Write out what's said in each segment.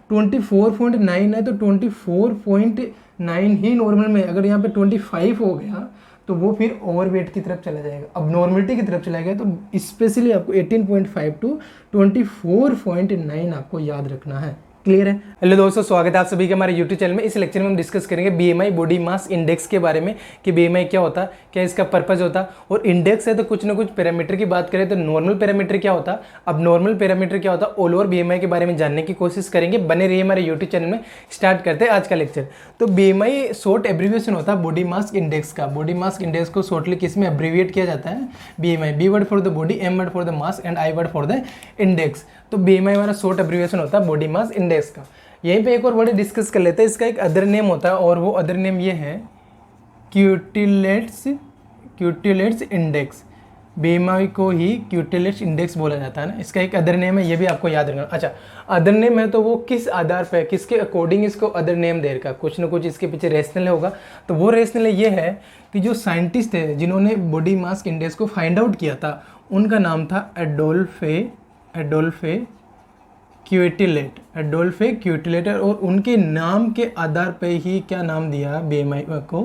24.9 है तो 24.9 ही नॉर्मल में। अगर यहाँ पे 25 हो गया तो वो फिर ओवरवेट की तरफ चला जाएगा, अब नॉर्मलिटी की तरफ चला गया। तो स्पेशली आपको 18.5 टू 24.9 आपको याद रखना है। क्लियर है? हेलो दोस्तों, स्वागत है आप सभी के हमारे यूट्यूब चैनल में। इस लेक्चर में हम डिस्कस करेंगे बीएमआई बॉडी मास इंडेक्स के बारे में कि बीएमआई क्या होता, क्या इसका पर्पस होता। और इंडेक्स है तो कुछ ना कुछ पैरामीटर की बात करें तो नॉर्मल पैरामीटर क्या होता, अब नॉर्मल पैरामीटर क्या होता, ऑल ओवर बीएमआई के बारे में जानने की कोशिश करेंगे। बने रहिए हमारे यूट्यूब चैनल में। स्टार्ट करते हैं आज का लेक्चर। तो बीएमआई शॉर्ट एब्रीविएशन होता है बॉडी मास इंडेक्स का। बॉडी मास इंडेक्स को शॉर्टली किस में एब्रीविएट किया जाता है? BMI. B word for the body, M word for the mass and I word for the index. तो बीएमआई हमारा शॉर्ट एब्रीविएशन होता है बॉडी मास इंडेक्स का। यहीं पे एक और वर्ड डिस्कस कर लेते हैं। इसका एक अदर नेम होता है और वो अदर नेम ये है क्यूटिलेट्स इंडेक्स। बीएमआई को ही क्यूटिलेट्स इंडेक्स बोला जाता है ना। इसका एक अदर नेम है, ये भी आपको याद रखना। अच्छा, अदर नेम है तो वो किस आधार पे, किसके अकॉर्डिंग इसको अदर नेम दे रखा, कुछ ना कुछ इसके पीछे रेशनल होगा। तो वो रेशनल ये है कि जो साइंटिस्ट थे जिन्होंने बॉडी मास इंडेक्स को फाइंड आउट किया था, उनका नाम था एडोल्फे क्यूटिलेट। और उनके नाम के आधार पे ही क्या नाम दिया बीएमआई को?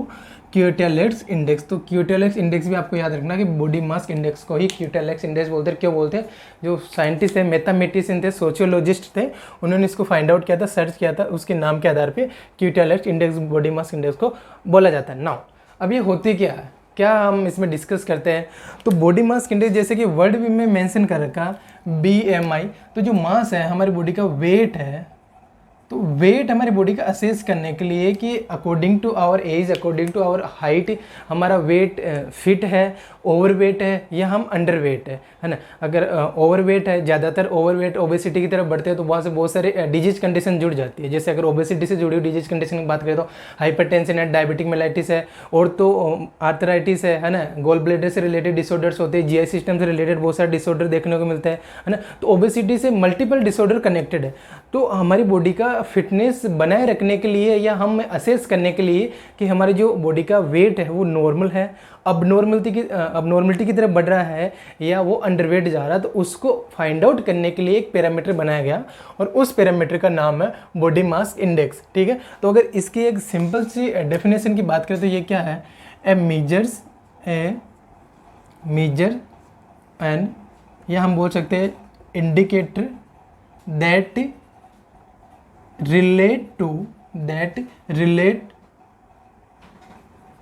क्यूटिलेट्स इंडेक्स। तो क्यूटिलेट्स इंडेक्स भी आपको याद रखना कि बॉडी मास इंडेक्स को ही क्यूटिलेट्स इंडेक्स बोलते हैं। क्यों बोलते हैं? जो साइंटिस्ट थे, मैथमेटिशियन थे, सोशियोलॉजिस्ट थे, उन्होंने इसको फाइंड आउट किया था, सर्च किया था, उसके नाम के आधार पे क्यूटिलेट्स इंडेक्स, बॉडी मास इंडेक्स को बोला जाता है। नाउ अब ये होती क्या है, क्या हम इसमें डिस्कस करते हैं। तो बॉडी मास इंडेक्स जैसे कि वर्ड में मेंशन कर रखा बीएमआई, तो जो मास है हमारी बॉडी का वेट है, तो वेट हमारी बॉडी का असेस करने के लिए कि according to our age, according to our height हमारा वेट फिट है, ओवर वेट है या हम अंडर वेट है ना। अगर ओवर वेट है, ज़्यादातर ओवर वेट ओबेसिटी की तरफ बढ़ते हैं तो वहाँ से बहुत सारे डिजीज कंडीशन जुड़ जाती है। जैसे अगर ओबेसिटी से जुड़ी हुई डिजीज कंडीशन की बात करें तो हाइपरटेंशन है, डायबिटिक मेलाइटिस है, और तो आर्थराइटिस है ना, गोल ब्लेडर से रिलेटेड डिसऑर्डर्स होते हैं, जीआई सिस्टम से रिलेटेड बहुत सारे डिसऑर्डर देखने को मिलते हैं, है ना। तो ओबेसिटी से मल्टीपल डिसऑर्डर कनेक्टेड है। तो हमारी बॉडी का फिटनेस बनाए रखने के लिए या हम असेस करने के लिए कि हमारी जो बॉडी का वेट है वो नॉर्मल है, अबनॉर्मलिटी की तरफ बढ़ रहा है या वो अंडरवेट जा रहा है, तो उसको फाइंड आउट करने के लिए एक पैरामीटर बनाया गया और उस पैरामीटर का नाम है बॉडी मास इंडेक्स। ठीक है, तो अगर इसकी एक सिंपल सी डेफिनेशन की बात करें तो ये क्या है? ए मेजर एंड, या हम बोल सकते हैं indicator that relate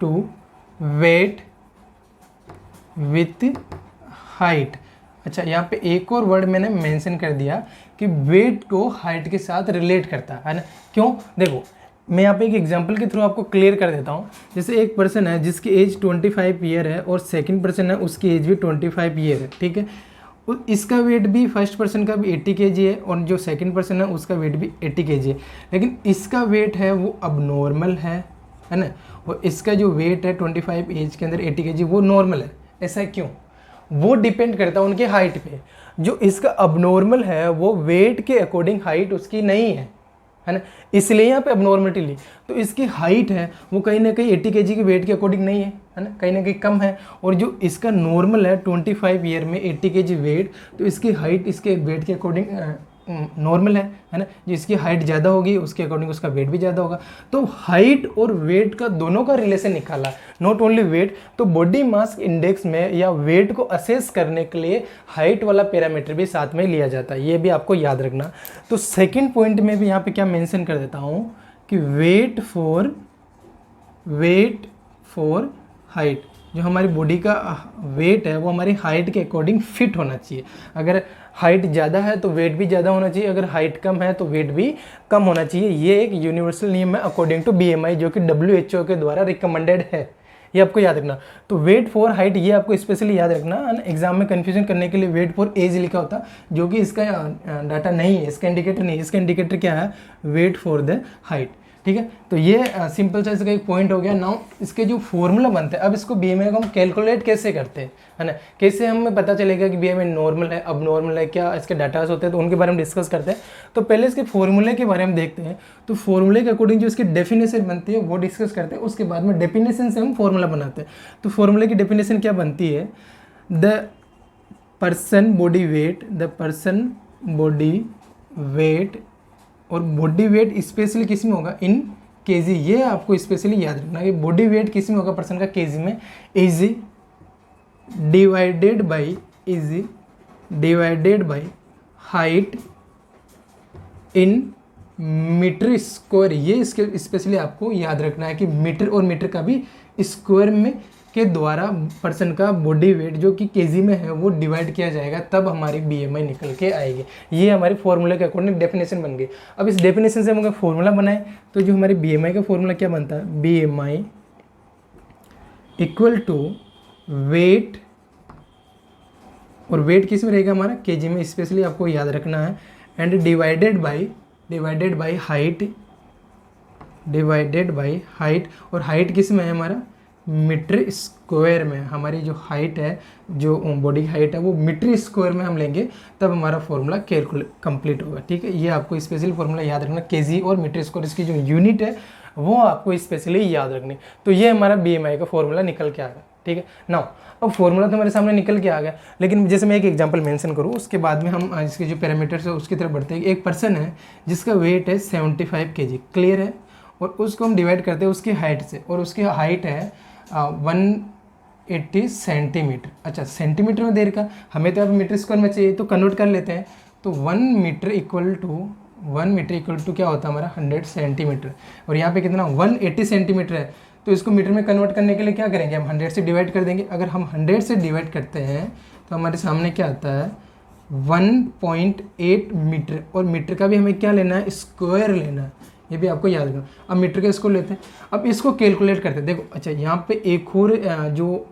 to weight with height. अच्छा, यहाँ पे एक और वर्ड मैंने मेंशन कर दिया कि वेट को हाइट के साथ रिलेट करता है ना। क्यों? देखो, मैं यहाँ पे एक एग्जांपल के थ्रू आपको क्लियर कर देता हूँ। जैसे एक पर्सन है जिसकी एज 25 ईयर है और सेकंड पर्सन है उसकी एज भी 25 ईयर है। ठीक है, और इसका वेट भी फर्स्ट पर्सन का भी 80 kg है और जो सेकंड पर्सन है उसका वेट भी 80 kg है, लेकिन इसका वेट है वो अब नॉर्मल है ना, और इसका जो वेट है 25 एज के अंदर 80 kg वो नॉर्मल है। ऐसा क्यों? वो डिपेंड करता है उनके हाइट पे। जो इसका अबनॉर्मल है वो वेट के अकॉर्डिंग हाइट उसकी नहीं है ना, इसलिए यहाँ पे अबनॉर्मलिटी ली। तो इसकी हाइट है वो कहीं ना कहीं 80 kg के वेट के अकॉर्डिंग नहीं है ना, कहीं ना कहीं कम है। और जो इसका नॉर्मल है 25 ईयर में 80 kg वेट, तो इसकी हाइट इसके वेट के अकॉर्डिंग नॉर्मल है ना। जिसकी हाइट ज़्यादा होगी उसके अकॉर्डिंग उसका वेट भी ज़्यादा होगा। तो हाइट और वेट का दोनों का रिलेशन निकाला, नॉट ओनली वेट। तो बॉडी मास इंडेक्स में या वेट को असेस करने के लिए हाइट वाला पैरामीटर भी साथ में लिया जाता है, ये भी आपको याद रखना। तो सेकेंड पॉइंट में भी यहाँ पे क्या मेंशन कर देता हूँ कि वेट फॉर हाइट, जो हमारी बॉडी का वेट है वो हमारी हाइट के अकॉर्डिंग फिट होना चाहिए। अगर हाइट ज़्यादा है तो वेट भी ज़्यादा होना चाहिए, अगर हाइट कम है तो वेट भी कम होना चाहिए। ये एक यूनिवर्सल नियम है अकॉर्डिंग टू बीएमआई, जो कि WHO के द्वारा रिकमेंडेड है, ये आपको याद रखना। तो वेट फॉर हाइट ये आपको स्पेशली याद रखना। एग्जाम में कन्फ्यूजन करने के लिए वेट फॉर एज लिखा होता, जो कि इसका डाटा नहीं है, इसका इंडिकेटर नहीं है। इसका इंडिकेटर क्या है? Weight for the height. ठीक है, तो ये सिंपल सा इसका एक पॉइंट हो गया। नाउ इसके जो फॉर्मूला बनते हैं, अब इसको बीएमआई को हम कैलकुलेट कैसे करते हैं, है ना, कैसे हमें पता चलेगा कि बीएमआई नॉर्मल है, अब नॉर्मल है, क्या इसके डाटास होते हैं, तो उनके बारे में डिस्कस करते हैं। तो पहले इसके फॉर्मूले के बारे में देखते हैं। तो फॉर्मूले के अकॉर्डिंग जो इसकी डेफिनेशन बनती है वो डिस्कस करते हैं, उसके बाद में डेफिनेशन से हम फॉर्मूला बनाते हैं। तो फॉर्मूले की डेफिनेशन क्या बनती है? द पर्सन बॉडी वेट और बॉडी वेट स्पेशली किस में होगा, इन केजी। ये आपको स्पेशली याद रखना कि बॉडी वेट किस में होगा पर्सन का, केजी में। Is divided by height in metre square. ये इसके स्पेशली आपको याद रखना है कि मीटर और मीटर का भी स्क्वायर में के द्वारा पर्सन का बॉडी वेट जो कि केजी में है वो डिवाइड किया जाएगा, तब हमारी बीएमआई निकल के आएगी। ये हमारे फॉर्मूला के अकॉर्डिंग डेफिनेशन बन गई। अब इस डेफिनेशन से हम अगर फॉर्मूला बनाए तो जो हमारी बीएमआई का फॉर्मूला क्या बनता है, बीएमआई इक्वल टू वेट, और वेट किस में रहेगा हमारा, केजी में स्पेशली आपको याद रखना है, एंड डिवाइडेड बाई हाइट, और हाइट किस में है हमारा, मीटर स्क्वायर में। हमारी जो हाइट है, जो बॉडी की हाइट है वो मीटर स्क्वायर में हम लेंगे, तब हमारा फॉर्मूला कैलकुलेट कंप्लीट होगा। ठीक है, ये आपको स्पेशली फॉर्मूला याद रखना, केजी और मीटर स्क्वायर इसकी जो यूनिट है वो आपको स्पेशली याद रखनी। तो ये हमारा बीएमआई का फॉर्मूला निकल के आ गया। ठीक है नाउ, अब फॉर्मूला तो हमारे सामने निकल के आ गया, लेकिन जैसे मैं एक एग्जांपल मेंशन करूँ उसके बाद में हम इसके जो पैरामीटर्स है उसकी तरफ बढ़ते हैं। एक पर्सन है जिसका वेट है 75 kg, क्लियर है, और उसको हम डिवाइड करते हैं उसकी हाइट से, और उसकी हाइट है 180 सेंटीमीटर। अच्छा, सेंटीमीटर में देर का, हमें तो अब मीटर स्क्वायर में चाहिए तो कन्वर्ट कर लेते हैं। तो 1 मीटर इक्वल टू क्या होता है हमारा 100 सेंटीमीटर, और यहाँ पे कितना 180 सेंटीमीटर है। तो इसको मीटर में कन्वर्ट करने के लिए क्या करेंगे, हम 100 से डिवाइड कर देंगे। अगर हम 100 से डिवाइड करते हैं तो हमारे सामने क्या आता है 1.8 मीटर, और मीटर का भी हमें क्या लेना है, स्क्वायर लेना है। ये भी आपको याद रखना। अब मीटर का इसको लेते हैं, अब इसको कैलकुलेट करते हैं। देखो अच्छा, यहाँ पे एक और जो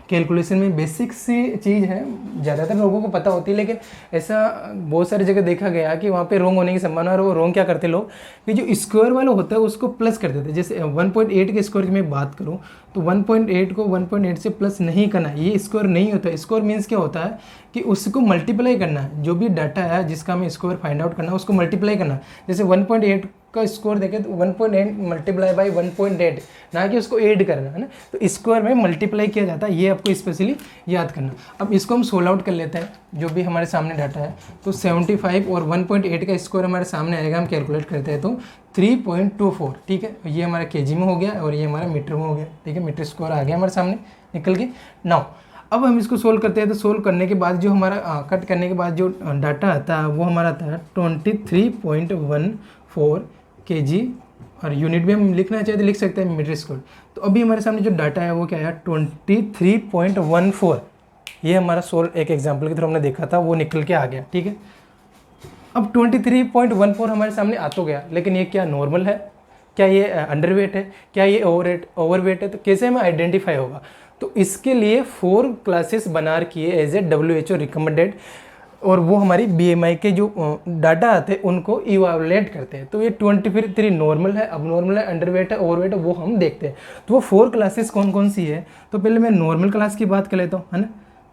कैलकुलेशन में बेसिक सी चीज़ है, ज़्यादातर लोगों को पता होती है, लेकिन ऐसा बहुत सारी जगह देखा गया कि वहाँ पे रॉन्ग होने की संभावना है। और वो रॉन्ग क्या करते लोग कि जो स्क्वायर वाला होता है उसको प्लस कर देते हैं। जैसे 1.8 के स्क्वायर की मैं बात करूँ तो 1.8 को 1.8 से प्लस नहीं करना, ये स्क्वायर नहीं होता है। स्क्वायर मीन्स क्या होता है कि उसको मल्टीप्लाई करना है, जो भी डाटा है जिसका हमें स्क्वायर फाइंड आउट करना है उसको मल्टीप्लाई करना है। जैसे 1.8 का स्क्वायर देखें तो 1.8 मल्टीप्लाई बाई 1.8, ना कि उसको ऐड करना है ना, तो स्क्वायर में मल्टीप्लाई किया जाता है। ये आपको स्पेशली याद करना। अब इसको हम सोल्व आउट कर लेते हैं, जो भी हमारे सामने डाटा है। तो 75 और 1.8 का स्क्वायर हमारे सामने आएगा, हम कैलकुलेट करते हैं तो 3.24। ठीक है, ये हमारा केजी में हो गया और ये हमारा मीटर में हो गया। ठीक है, मीटर स्क्वायर आ गया हमारे सामने निकल के। नाउ अब हम इसको सोल्व करते हैं, तो सोल्व करने के बाद जो हमारा कट करने के बाद जो डाटा आता है वो हमारा आता है 23.14 kg, और यूनिट भी हम लिखना चाहिए तो लिख सकते हैं मीटर स्क्वायर। तो अभी हमारे सामने जो डाटा है वो क्या है 23.14। ये हमारा सोल्व एक एग्जांपल के थ्रू हमने देखा था, वो निकल के आ गया। ठीक है, अब 23.14 हमारे सामने आ तो गया, लेकिन ये क्या नॉर्मल है, क्या ये अंडरवेट है, क्या ये ओवरवेट है, तो कैसे हमें आइडेंटिफाई होगा। तो इसके लिए 4 क्लासेस बना रखी है एज ए WHO रिकमेंडेड, और वो हमारी बीएमआई के जो डाटा आते हैं उनको इवैल्यूएट करते हैं। तो ये 23 नॉर्मल है, अब नॉर्मल है, अंडरवेट है, ओवरवेट है, वो हम देखते हैं। तो वो 4 क्लासेस कौन कौन सी है, तो पहले मैं नॉर्मल क्लास की बात कर लेता हूँ, है ना।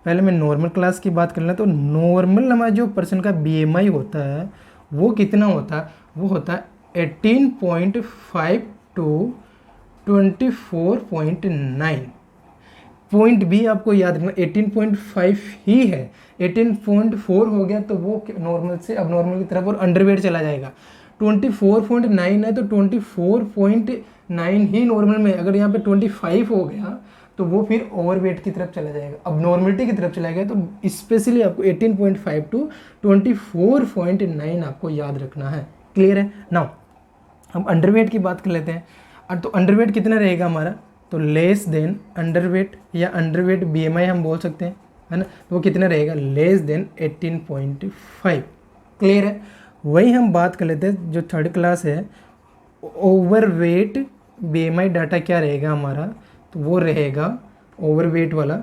पहले मैं नॉर्मल क्लास की बात कर लेता, तो नॉर्मल हमारा जो पर्सन का बीएमआई होता है वो कितना होता है, वो होता है 18.5 टू 24.9। पॉइंट भी आपको याद रखना 18.5 ही है। 18.4 हो गया तो वो नॉर्मल से अब नॉर्मल की तरफ और अंडरवेट चला जाएगा। 24.9 है तो 24.9 ही नॉर्मल में। अगर यहाँ पे 25 हो गया तो वो फिर ओवरवेट की तरफ चला जाएगा, अब नॉर्मलिटी की तरफ चला गया। तो स्पेशली आपको 18.5 टू 24.9 आपको याद रखना है। क्लियर है। नाउ हम अंडरवेट की बात कर लेते हैं। तो अंडरवेट कितना रहेगा हमारा, तो लेस देन अंडरवेट या अंडरवेट बीएमआई हम बोल सकते हैं, है ना। तो वो कितना रहेगा, लेस देन 18.5। क्लियर है। वही हम बात कर लेते हैं जो थर्ड क्लास है, ओवरवेट बीएमआई डाटा क्या रहेगा हमारा, तो वो रहेगा ओवरवेट वाला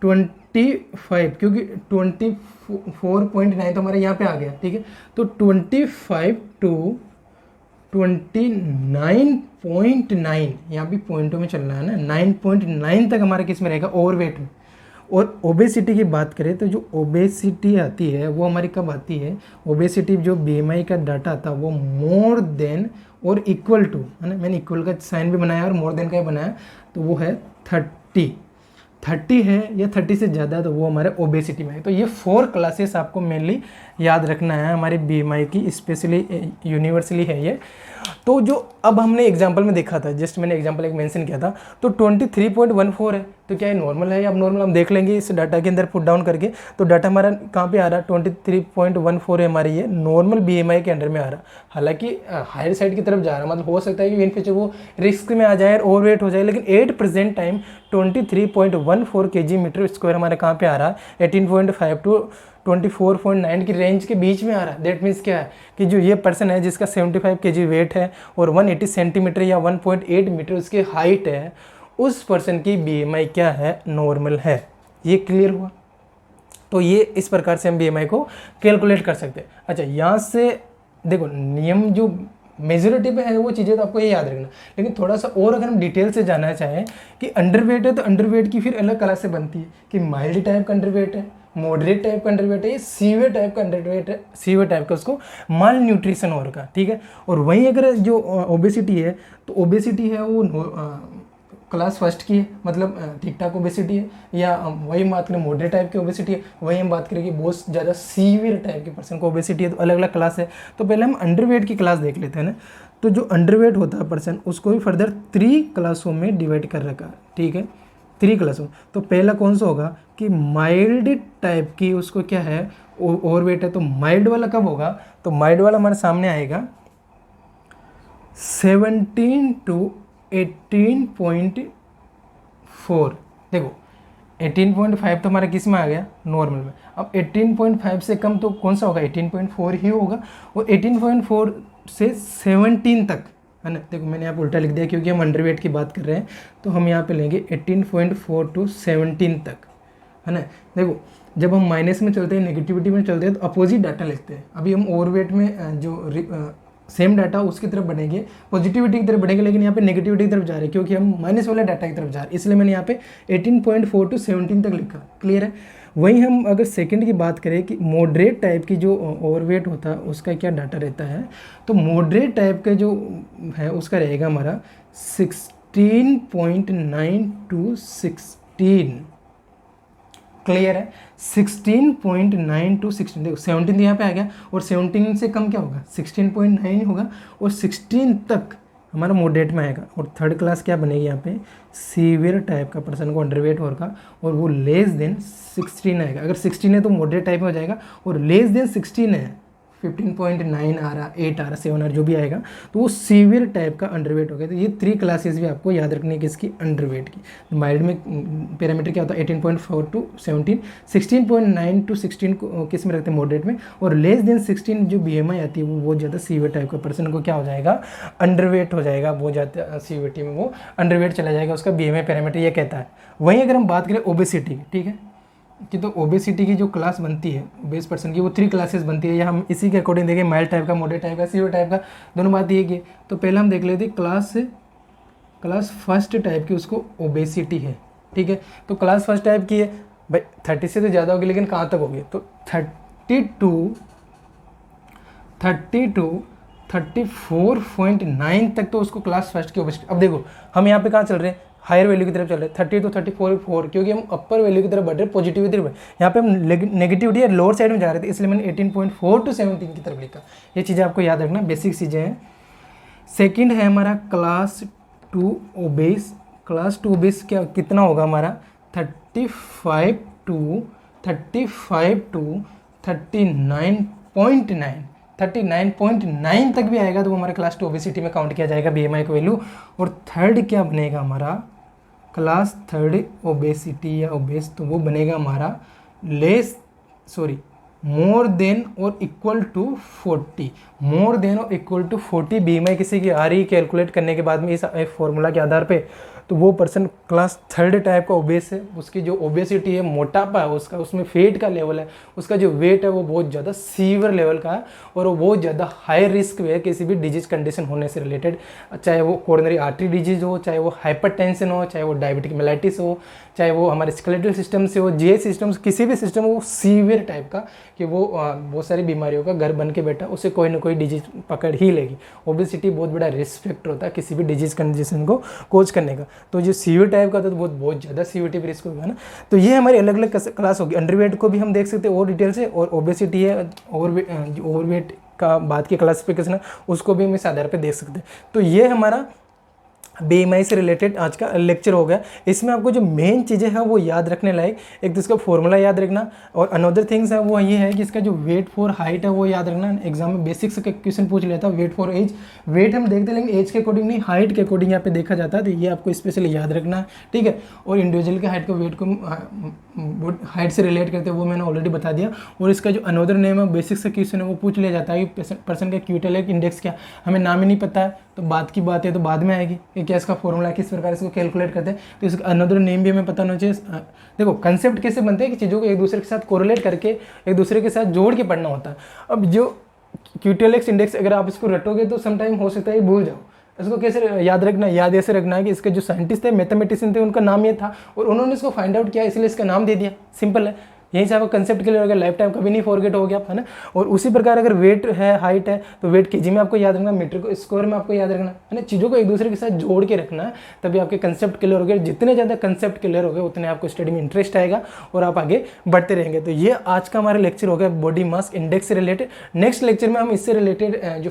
25, क्योंकि 24.9 तो हमारा यहाँ पे आ गया। ठीक है, तो 25 टू 29.9, यहाँ भी पॉइंटों में चलना है ना, 9.9 तक हमारा किस में रहेगा, ओवरवेट में। और ओबेसिटी की बात करें तो जो ओबेसिटी आती है वो हमारी कब आती है, ओबेसिटी जो बीएमआई का डाटा आता है वो मोर देन और इक्वल टू, है ना। मैंने इक्वल का साइन भी बनाया और मोर देन का भी बनाया, तो वो है 30 है या 30 से ज़्यादा, तो वो हमारे ओबेसिटी में है। तो ये 4 क्लासेस आपको मेनली याद रखना है हमारे BMI की, स्पेशली यूनिवर्सली है ये। तो जो अब हमने एग्जांपल में देखा था, जस्ट मैंने एग्जांपल एक मेंशन किया था, तो 23.14 है, तो क्या ये नॉर्मल है या अब नॉर्मल, हम देख लेंगे इस डाटा के अंदर पुट डाउन करके। तो डाटा हमारा कहाँ पे आ रहा है, 23.14 है हमारी, ये नॉर्मल BMI के अंडर में आ रहा। हालांकि हायर साइड की तरफ जा रहा, मतलब हो सकता है कि इन फ्यूचर वो रिस्क में आ जाए और ओवरवेट हो जाए, लेकिन एट प्रेजेंट टाइम 23.14 kg/m² हमारे कहाँ पे आ रहा है, 18.5 टू 24.9 की रेंज के बीच में आ रहा है। दैट मीन्स क्या है कि जो ये पर्सन है जिसका 75 kg वेट है और 180 सेंटीमीटर या 1.8 मीटर उसकी हाइट है, उस पर्सन की BMI क्या है, नॉर्मल है। ये क्लियर हुआ। तो ये इस प्रकार से हम BMI को कैलकुलेट कर सकते हैं। अच्छा, यहाँ से देखो नियम जो मेजोरिटी पे है वो चीज़ें तो आपको ये याद रखना, लेकिन थोड़ा सा और अगर हम डिटेल से जानना चाहें कि अंडरवेट है तो अंडरवेट की फिर अलग क्लास से बनती है कि माइल्ड टाइप का अंडरवेट है, मॉडरेट टाइप का अंडरवेट है, ये सीवियर टाइप का अंडरवेट है, सीवियर टाइप का उसको माल न्यूट्रिशन और का, ठीक है। और वहीं अगर जो ओबेसिटी है, तो ओबेसिटी है वो क्लास फर्स्ट की है, मतलब ठीक ठाक ओबेसिटी है, या वही बात करें मॉडरेट टाइप की ओबेसिटी है, वही हम बात करें कि बहुत ज़्यादा सीवियर टाइप के पर्सन को ओबेसिटी है, तो अलग अलग क्लास है। तो पहले हम अंडरवेट की क्लास देख लेते हैं ना। तो जो अंडरवेट होता है पर्सन, उसको भी फर्दर 3 क्लासों में डिवाइड कर रखा है, ठीक है, 3 क्लासों। तो पहला कौन सा होगा कि माइल्ड टाइप की, उसको क्या है, ओवरवेट है। तो माइल्ड वाला कब होगा, तो माइल्ड वाला हमारे सामने आएगा 17 टू 18.4। देखो 18.5 तो हमारा किस में आ गया, नॉर्मल में। अब 18.5 से कम तो कौन सा होगा, 18.4 ही होगा। और 18.4 से 17 तक है ना। देखो मैंने यहाँ पे उल्टा लिख दिया क्योंकि हम अंडरवेट की बात कर रहे हैं, तो हम यहाँ पे लेंगे 18.4 टू 17 तक, है ना। देखो जब हम माइनस में चलते हैं, नेगेटिविटी में चलते हैं, तो अपोजिट डाटा लिखते हैं। अभी हम ओवरवेट में जो सेम डाटा उसकी तरफ बढ़ेंगे, पॉजिटिविटी की तरफ बढ़ेंगे, लेकिन यहाँ पे नेगेटिविटी की तरफ जा रहे हैं क्योंकि हम माइनस वाले डाटा की तरफ जा रहे हैं, इसलिए मैंने यहाँ पे 18.4 टू 17 तक लिखा। क्लियर है। वहीं हम अगर सेकंड की बात करें कि मॉडरेट टाइप की जो ओवरवेट होता है उसका क्या डाटा रहता है, तो मॉडरेट टाइप का जो है उसका रहेगा हमारा 16.9 टू 16। क्लियर है। 16.9 टू 16, देखो 17 यहाँ पे आ गया, और 17 से कम क्या होगा, 16.9 होगा, और 16 तक हमारा मॉडरेट में आएगा। और थर्ड क्लास क्या बनेगी यहाँ पे, सीवियर टाइप का पर्सन को अंडरवेट होगा, और वो लेस देन 16 आएगा। अगर 16 है तो मॉडरेट टाइप में हो जाएगा, और लेस देन 16 है, 15.9 आ रहा, 8 आ रहा, 7 आ रहा, जो भी आएगा, तो वो सीवियर टाइप का अंडरवेट हो गया। तो ये 3 क्लासेस भी आपको याद रखनी है किसकी, अंडरवेट की। माइल्ड में पैरामीटर क्या होता है, 18.4 टू 17, 16.9 टू 16 को किस में रखते हैं, मॉडरेट में, और लेस देन 16 जो BMI आती है वो बहुत ज़्यादा सीवियर टाइप का पर्सन को क्या हो जाएगा, अंडरवेट हो जाएगा, बहुत ज़्यादा सीवियरिटी में वो अंडरवेट चला जाएगा, उसका BMI पैरामीटर ये कहता है। वहीं अगर हम बात करें ओबेसिटी, ठीक है, कि तो ओबेसिटी की जो क्लास बनती है ओबेस पर्सन की, वो 3 क्लासेस बनती है, या हम इसी के अकॉर्डिंग देखें, माइल्ड टाइप का, मॉडरेट टाइप का, सीवियर टाइप का, दोनों बात ये की। तो पहले हम देख लेते क्लास फर्स्ट टाइप की, उसको ओबेसिटी है, ठीक है। तो क्लास फर्स्ट टाइप की है भाई, 30 से तो ज़्यादा होगी, लेकिन कहाँ तक होगी, तो 34.9 तक तो उसको क्लास फर्स्ट की ओबेसिटी। अब देखो हम यहाँ पे कहाँ चल रहे हैं, हायर वैल्यू की तरफ चल रहे हैं, 30 टू 34, क्योंकि हम अपर वैल्यू की तरफ बढ़ रहे हैं, पॉजिटिव की तरफ। यहाँ पे हम नेगेटिविटी या लोअर साइड में जा रहे थे, इसलिए मैंने 18.4 टू 17 की तरफ लिखा। ये चीज़ें आपको याद रखना, बेसिक चीज़ें हैं। सेकंड है हमारा क्लास 2 ओबेस। क्लास 2 ओबेस क्या कितना होगा हमारा, 35 टू 39.9 तक भी आएगा, तो वो हमारे क्लास 2 ओबेसिटी में काउंट किया जाएगा BMI का वैल्यू। और थर्ड क्या बनेगा हमारा, क्लास थर्ड ओबेसिटी या ओबेस, तो वो बनेगा हमारा मोर देन और इक्वल टू 40, मोर देन और इक्वल टू 40 BMI किसी की आ रही कैलकुलेट करने के बाद में इस फॉर्मूला के आधार पे, तो वो पर्सन क्लास थर्ड टाइप का ओबेस है। उसकी जो ओबेसिटी है, मोटापा है उसका, उसमें फेट का लेवल है, उसका जो वेट है वो बहुत ज़्यादा सीवियर लेवल का है, और वो बहुत ज़्यादा हाई रिस्क है किसी भी डिजीज कंडीशन होने से रिलेटेड, चाहे वो कोरोनरी आर्टरी डिजीज हो, चाहे वो हाइपरटेंशन हो, चाहे वो डायबिटिक मेलाइटिस हो, चाहे वो हमारे स्केलेटल सिस्टम से हो, जीआई सिस्टम से, किसी भी सिस्टम वो सीवियर टाइप का कि वो बहुत सारी बीमारियों का घर बन के बैठा, उसे कोई ना कोई डिजीज पकड़ ही लेगी। ओबेसिटी बहुत बड़ा रिस्क फैक्टर होता है किसी भी डिजीज कंडीशन को कोज करने का। तो जो सीवियर टाइप का तो बहुत ज़्यादा सीवियर रिस्क होगा ना। तो ये हमारी अलग अलग क्लास होगी। अंडरवेट को भी हम देख सकते हैं और डिटेल से, और ओबेसिटी है ओवरवेट का बाद की क्लासिफिकेशन है उसको भी हम इस आधार पे देख सकते हैं। तो ये हमारा BMI से रिलेटेड आज का लेक्चर हो गया। इसमें आपको जो मेन चीज़ें हैं वो याद रखने लायक, एक तो इसका फॉर्मूला याद रखना, और अनदर थिंग्स है वो ये है कि इसका जो वेट फॉर हाइट है वो याद रखना। एग्जाम में बेसिक्स का क्वेश्चन पूछ लेता है, वेट फॉर एज, वेट हम देखते लेकिन एज के अकॉर्डिंग नहीं, हाइट के अकॉर्डिंग यहाँ पे देखा जाता है। तो ये आपको स्पेशली याद रखना है, ठीक है। और इंडिविजुअल के हाइट को वेट को हाइट से रिलेट करते हैं वो मैंने ऑलरेडी बता दिया। और इसका जो अनदर नेम है बेसिक्स का क्वेश्चन है वो पूछ लिया जाता है कि पर्सन का क्यूटेलेक इंडेक्स क्या, हमें नाम ही नहीं पता है तो बात की बात है तो बाद में आएगी कि क्या इसका फॉर्मूला किस प्रकार इसको कैलकुलेट करते हैं। तो इसका अनदर नेम भी हमें पता होना चाहिए। देखो कंसेप्ट कैसे बनते हैं कि चीज़ों को एक दूसरे के साथ कोरिलेट करके एक दूसरे के साथ जोड़ के पढ़ना होता है। अब जो क्यूटेलेक्स इंडेक्स अगर आप इसको रटोगे तो समटाइम हो सकता है भूल जाओ। इसको कैसे याद रखना, याद ऐसे रखना है कि इसके जो साइंटिस्ट थे, मैथमेटिशियन थे, उनका नाम ये था और उन्होंने इसको फाइंड आउट किया इसलिए इसका नाम दे दिया, सिंपल है। यहीं से आपको कंसेप्ट क्लियर हो गया, लाइफ टाइम कभी नहीं फॉरगेट हो गया, है ना। और उसी प्रकार अगर वेट है, हाइट है तो वेट केजी में आपको याद रखना, मीटर को स्क्वायर में आपको याद रखना, है ना। चीज़ों को एक दूसरे के साथ जोड़ के रखना है तभी आपके कंसेप्ट क्लियर हो गए। जितने ज़्यादा कंसेप्ट क्लियर हो गए उतने आपको स्टडी में इंटरेस्ट आएगा और आप आगे बढ़ते रहेंगे। तो ये आज का हमारा लेक्चर हो गया बॉडी मास इंडेक्स से रिलेटेड। नेक्स्ट लेक्चर में हम इससे रिलेटेड जो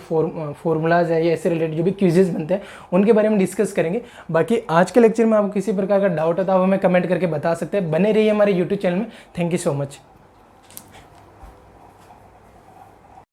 फॉर्मूलाज है या इससे रिलेटेड जो भी क्विजेज बनते हैं उनके बारे में डिस्कस करेंगे। बाकी आज के लेक्चर में आपको किसी प्रकार का डाउट है तो आप हमें कमेंट करके बता सकते हैं। बने रहिए हमारे यूट्यूब चैनल में। Thank you so much.